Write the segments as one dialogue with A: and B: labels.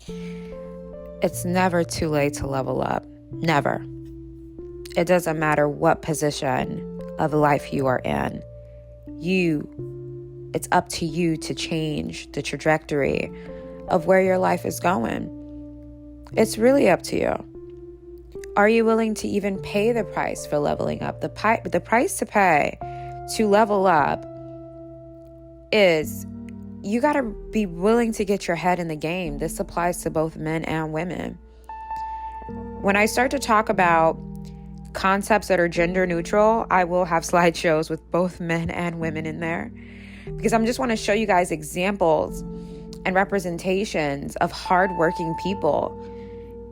A: It's never too late to level up. Never. It doesn't matter what position of life you are in. It's up to you to change the trajectory of where your life is going. It's really up to you. Are you willing to even pay the price for leveling up? The price to pay to level up is you got to be willing to get your head in the game. This applies to both men and women. When I start to talk about concepts that are gender neutral, I will have slideshows with both men and women in there, because I just want to show you guys examples and representations of hardworking people.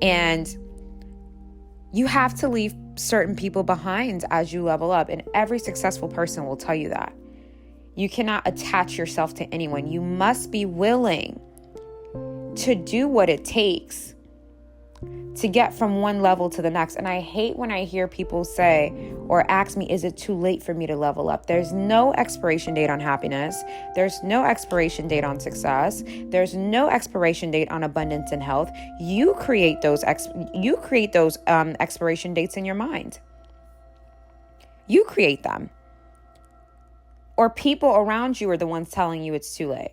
A: And you have to leave certain people behind as you level up. And every successful person will tell you that. You cannot attach yourself to anyone. You must be willing to do what it takes to get from one level to the next. And I hate when I hear people say or ask me, is it too late for me to level up? There's no expiration date on happiness. There's no expiration date on success. There's no expiration date on abundance and health. You create those expiration dates in your mind. You create them. Or people around you are the ones telling you it's too late.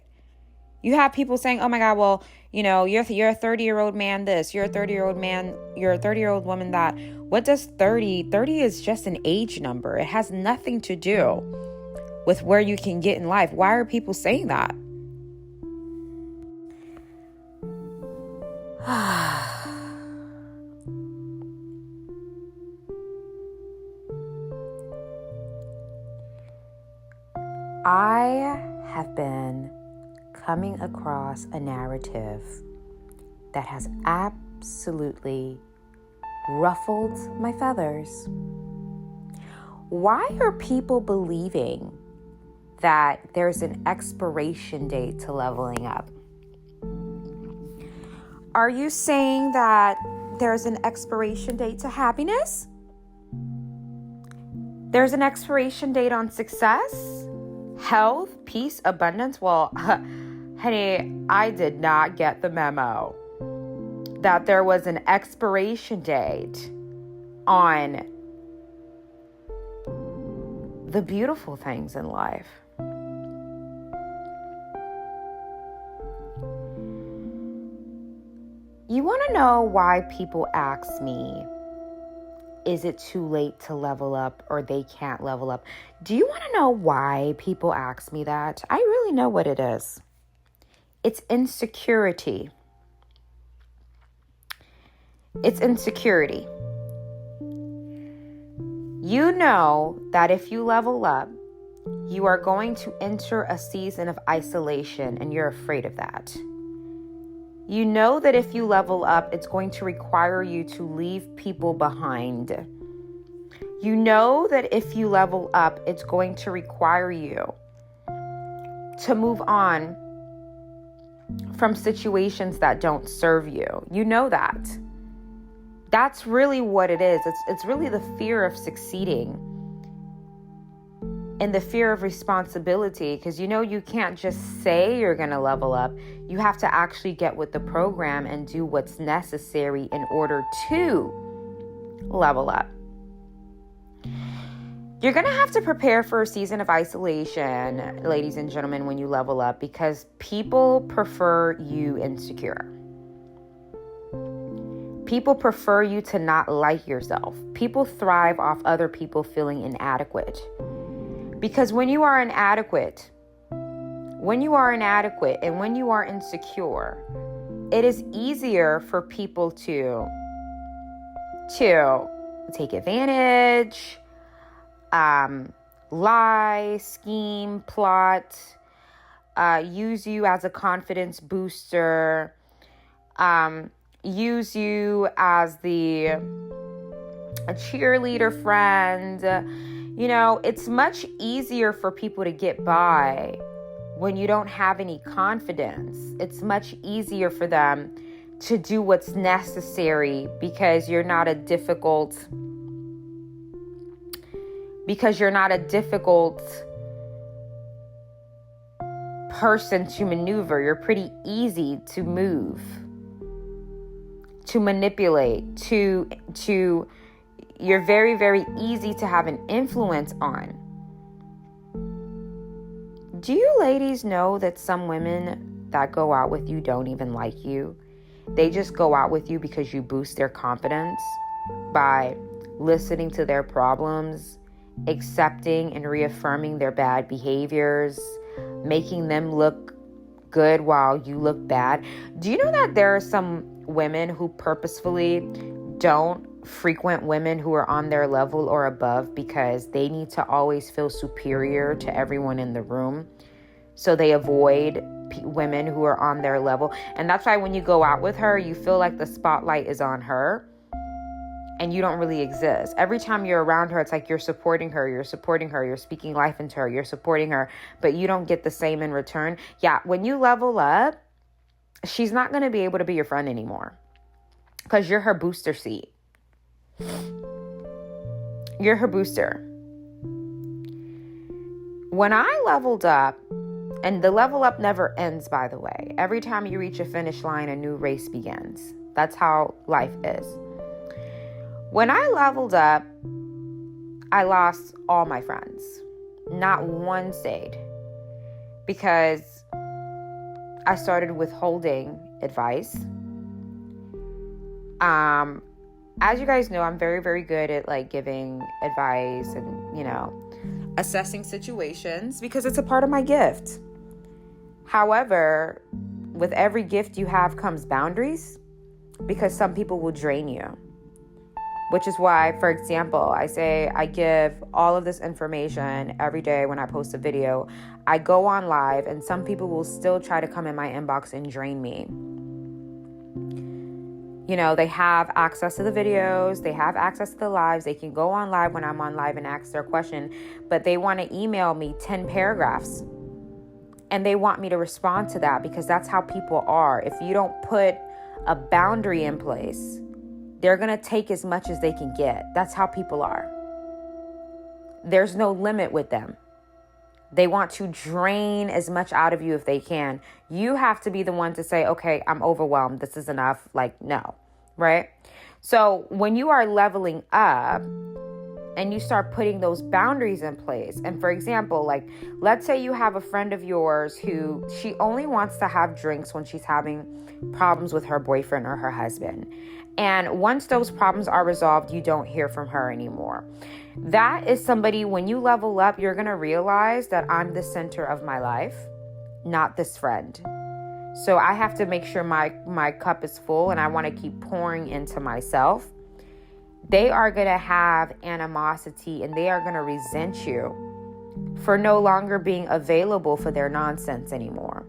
A: You have people saying, oh my God, well, you're a 30-year-old man this, you're a 30-year-old man, you're a 30-year-old woman that. What does 30? 30 is just an age number. It has nothing to do with where you can get in life. Why are people saying that? I have been coming across a narrative that has absolutely ruffled my feathers. Why are people believing that there's an expiration date to leveling up? Are you saying that there's an expiration date to happiness? There's an expiration date on success, health, peace, abundance? Well, honey, I did not get the memo that there was an expiration date on the beautiful things in life. You want to know why people ask me, is it too late to level up, or they can't level up? Do you want to know why people ask me that? I really know what it is. It's insecurity. It's insecurity. You know that if you level up, you are going to enter a season of isolation, and you're afraid of that. You know that if you level up, it's going to require you to leave people behind. You know that if you level up, it's going to require you to move on from situations that don't serve you. You know that. That's really what it is. It's really the fear of succeeding and the fear of responsibility, because you can't just say you're going to level up. You have to actually get with the program and do what's necessary in order to level up. You're going to have to prepare for a season of isolation, ladies and gentlemen, when you level up, because people prefer you insecure. People prefer you to not like yourself. People thrive off other people feeling inadequate. Because when you are inadequate and when you are insecure, it is easier for people to take advantage, lie, scheme, plot, use you as a confidence booster, use you as a cheerleader friend. It's much easier for people to get by when you don't have any confidence. It's much easier for them to do what's necessary because you're not a difficult person to maneuver. You're pretty easy to move. to manipulate, to you're very, very easy to have an influence on. Do you ladies know that some women that go out with you don't even like you? They just go out with you because you boost their confidence by listening to their problems, accepting and reaffirming their bad behaviors, making them look good while you look bad. Do you know that there are some women who purposefully don't frequent women who are on their level or above because they need to always feel superior to everyone in the room? So they avoid women who are on their level. And that's why when you go out with her, you feel like the spotlight is on her and you don't really exist. Every time you're around her, it's like you're supporting her, you're speaking life into her, you're supporting her, but you don't get the same in return. Yeah, when you level up, she's not going to be able to be your friend anymore because you're her booster seat. You're her booster. When I leveled up, and the level up never ends, by the way. Every time you reach a finish line, a new race begins. That's how life is. When I leveled up, I lost all my friends. Not one stayed. Because I started withholding advice. As you guys know, I'm very, very good at like giving advice and, assessing situations because it's a part of my gift. However, with every gift you have comes boundaries because some people will drain you. Which is why, for example, I give all of this information every day when I post a video. I go on live and some people will still try to come in my inbox and drain me. They have access to the videos, they have access to the lives, they can go on live when I'm on live and ask their question, but they want to email me 10 paragraphs. And they want me to respond to that because that's how people are. If you don't put a boundary in place, they're going to take as much as they can get. That's how people are. There's no limit with them. They want to drain as much out of you if they can. You have to be the one to say, okay, I'm overwhelmed. This is enough. Like, no, right? So when you are leveling up and you start putting those boundaries in place, and for example, like, let's say you have a friend of yours who she only wants to have drinks when she's having problems with her boyfriend or her husband. And once those problems are resolved, you don't hear from her anymore. That is somebody, when you level up, you're going to realize that I'm the center of my life, not this friend. So I have to make sure my cup is full and I want to keep pouring into myself. They are going to have animosity and they are going to resent you for no longer being available for their nonsense anymore.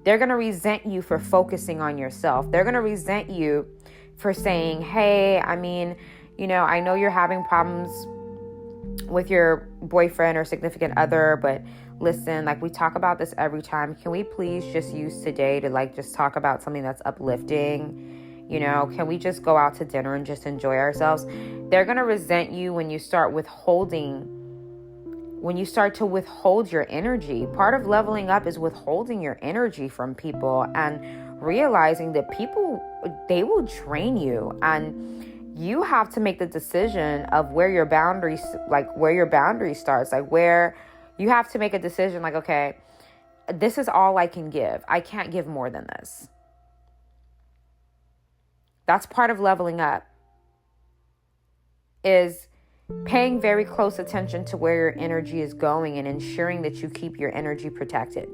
A: They're going to resent you for focusing on yourself. They're going to resent you for saying, hey, I know you're having problems with your boyfriend or significant other, but listen, like, we talk about this every time. Can we please just use today to just talk about something that's uplifting? Can we just go out to dinner and just enjoy ourselves? They're going to resent you when you start to withhold your energy. Part of leveling up is withholding your energy from people and realizing that people, they will drain you, and you have to make the decision of where your boundary starts, where you have to make a decision okay, this is all I can give. I can't give more than this. That's part of leveling up, is paying very close attention to where your energy is going and ensuring that you keep your energy protected.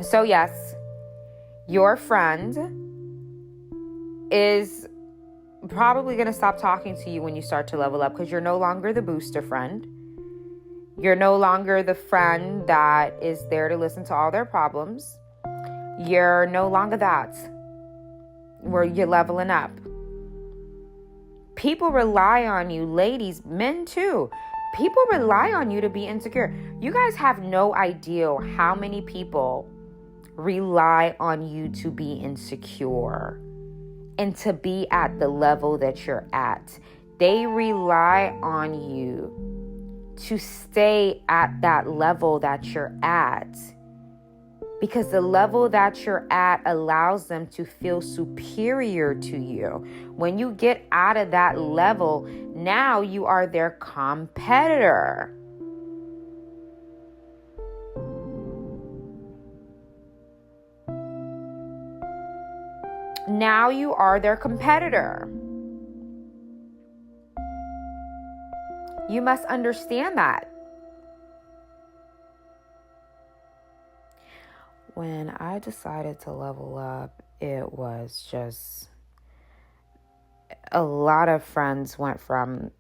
A: So yes, your friend is probably going to stop talking to you when you start to level up because you're no longer the booster friend. You're no longer the friend that is there to listen to all their problems. You're no longer that. Where you're leveling up. People rely on you, ladies, men too. People rely on you to be insecure. You guys have no idea how many people rely on you to be insecure and to be at the level that you're at. They rely on you to stay at that level that you're at because the level that you're at allows them to feel superior to you. When you get out of that level, now you are their competitor. Now you are their competitor. You must understand that. When I decided to level up, it was just a lot of friends went from,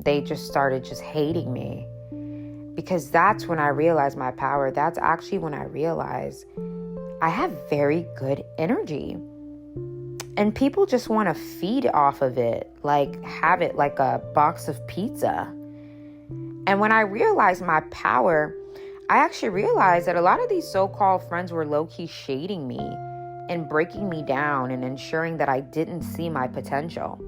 A: they just started just hating me, because that's when I realized my power. That's actually when I realized I have very good energy. And people just want to feed off of it, like have it like a box of pizza. And when I realized my power, I actually realized that a lot of these so-called friends were low-key shading me and breaking me down and ensuring that I didn't see my potential.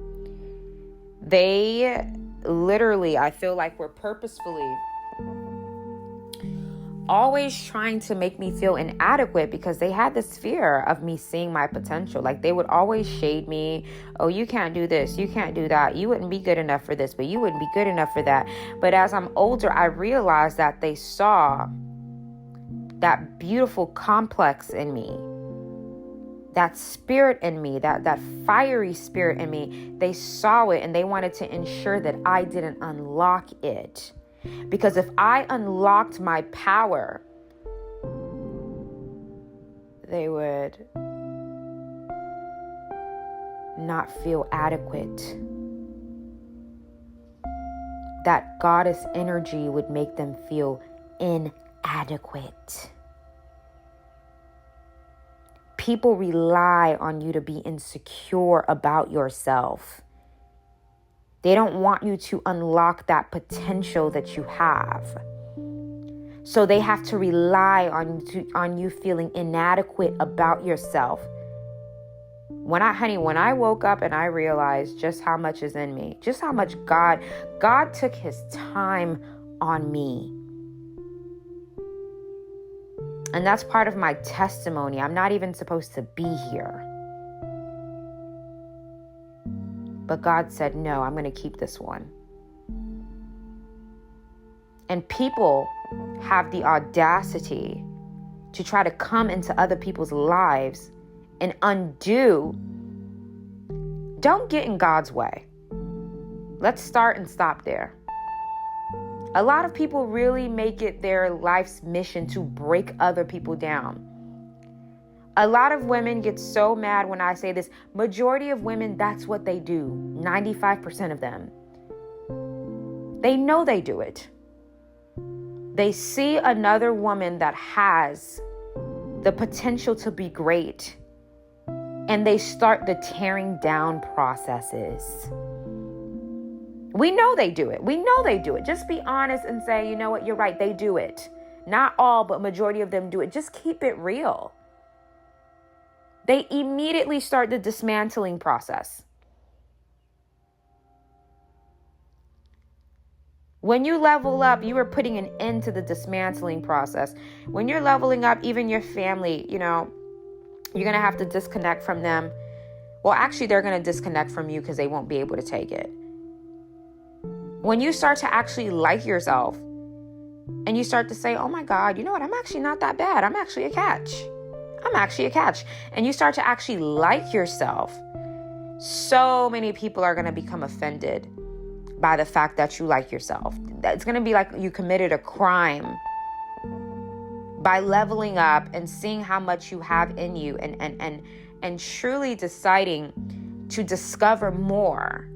A: They literally, I feel like, were purposefully always trying to make me feel inadequate because they had this fear of me seeing my potential. Like they would always shade me. Oh, you can't do this. You can't do that. You wouldn't be good enough for this, but you wouldn't be good enough for that. But as I'm older, I realized that they saw that beautiful complex in me, that spirit in me, that fiery spirit in me. They saw it and they wanted to ensure that I didn't unlock it. Because if I unlocked my power, they would not feel adequate. That goddess energy would make them feel inadequate. People rely on you to be insecure about yourself. They don't want you to unlock that potential that you have. So they have to rely on you feeling inadequate about yourself. When I woke up and I realized just how much is in me, just how much God took his time on me. And that's part of my testimony. I'm not even supposed to be here. But God said, no, I'm going to keep this one. And people have the audacity to try to come into other people's lives and undo. Don't get in God's way. Let's start and stop there. A lot of people really make it their life's mission to break other people down. A lot of women get so mad when I say this. Majority of women, that's what they do. 95% of them. They know they do it. They see another woman that has the potential to be great, and they start the tearing down processes. We know they do it. We know they do it. Just be honest and say, you know what, you're right, they do it. Not all, but majority of them do it. Just keep it real. They immediately start the dismantling process. When you level up, you are putting an end to the dismantling process. When you're leveling up, even your family, you're going to have to disconnect from them. Well, actually, they're going to disconnect from you because they won't be able to take it. When you start to actually like yourself and you start to say, oh my God, you know what? I'm actually not that bad. I'm actually a catch. And you start to actually like yourself. So many people are going to become offended by the fact that you like yourself. It's going to be like you committed a crime by leveling up and seeing how much you have in you and truly deciding to discover more.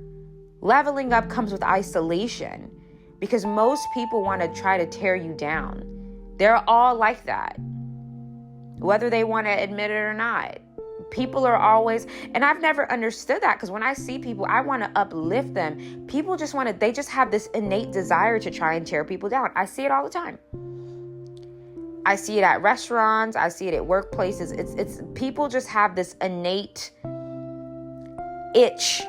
A: Leveling up comes with isolation because most people want to try to tear you down. They're all like that, whether they want to admit it or not. People are always, and I've never understood that, because when I see people, I want to uplift them. People they just have this innate desire to try and tear people down. I see it all the time. I see it at restaurants. I see it at workplaces. It's people just have this innate itch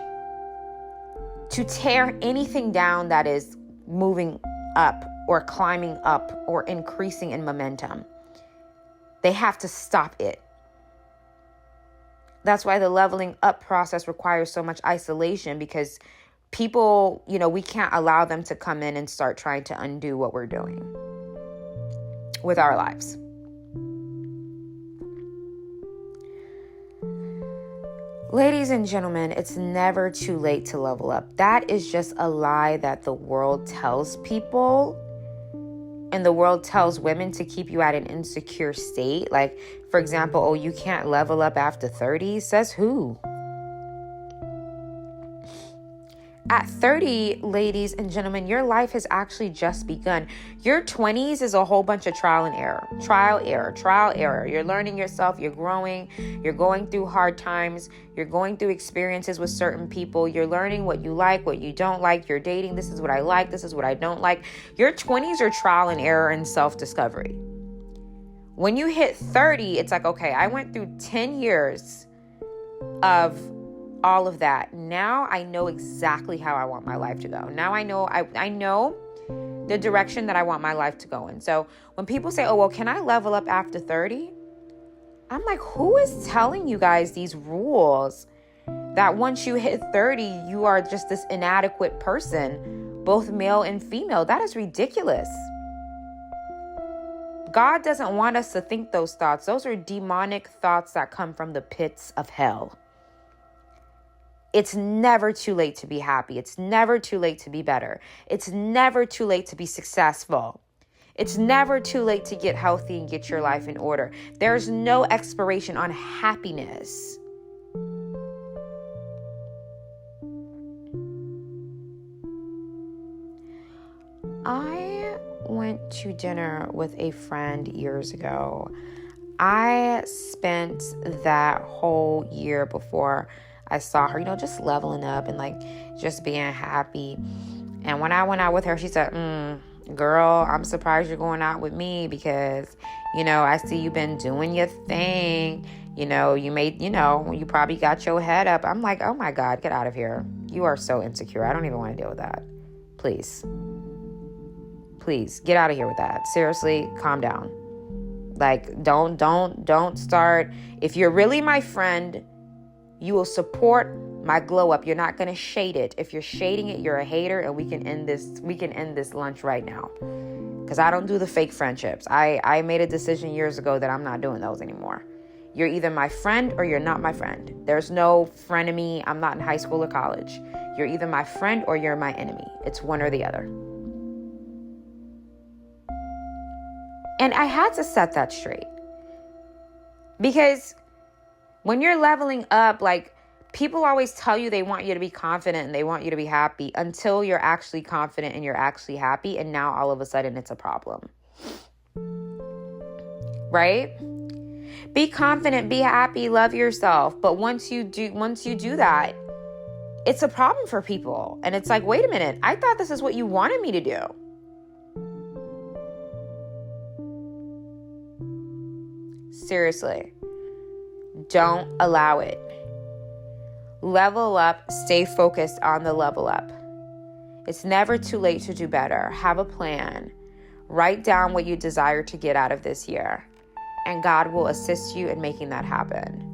A: to tear anything down that is moving up or climbing up or increasing in momentum. They have to stop it. That's why the leveling up process requires so much isolation, because people, we can't allow them to come in and start trying to undo what we're doing with our lives. Ladies and gentlemen, it's never too late to level up. That is just a lie that the world tells people. And the world tells women to keep you at an insecure state. Like, for example, you can't level up after 30. Says who? At 30, ladies and gentlemen, your life has actually just begun. Your 20s is a whole bunch of trial and error. Trial, error. You're learning yourself. You're growing. You're going through hard times. You're going through experiences with certain people. You're learning what you like, what you don't like. You're dating. This is what I like. This is what I don't like. Your 20s are trial and error and self-discovery. When you hit 30, it's like, okay, I went through 10 years of all of that. Now I know exactly how I want my life to go. Now I know the direction that I want my life to go in. So when people say, can I level up after 30? I'm like, who is telling you guys these rules that once you hit 30, you are just this inadequate person, both male and female? That is ridiculous. God doesn't want us to think those thoughts. Those are demonic thoughts that come from the pits of hell. It's never too late to be happy. It's never too late to be better. It's never too late to be successful. It's never too late to get healthy and get your life in order. There's no expiration on happiness. I went to dinner with a friend years ago. I spent that whole year before I saw her, just leveling up and just being happy. And when I went out with her, she said, girl, I'm surprised you're going out with me because, I see you've been doing your thing. You probably got your head up. I'm like, oh my God, get out of here. You are so insecure. I don't even want to deal with that. Please get out of here with that. Seriously, calm down. Don't start. If you're really my friend, you will support my glow up. You're not going to shade it. If you're shading it, you're a hater, and we can end this lunch right now. Because I don't do the fake friendships. I made a decision years ago that I'm not doing those anymore. You're either my friend or you're not my friend. There's no frenemy. I'm not in high school or college. You're either my friend or you're my enemy. It's one or the other. And I had to set that straight. Because when you're leveling up, people always tell you they want you to be confident and they want you to be happy until you're actually confident and you're actually happy. And now all of a sudden it's a problem. Right? Be confident, be happy, love yourself. But once you do that, it's a problem for people. And it's like, wait a minute, I thought this is what you wanted me to do. Seriously. Don't allow it. Level up. Stay focused on the level up. It's never too late to do better. Have a plan. Write down what you desire to get out of this year. And God will assist you in making that happen.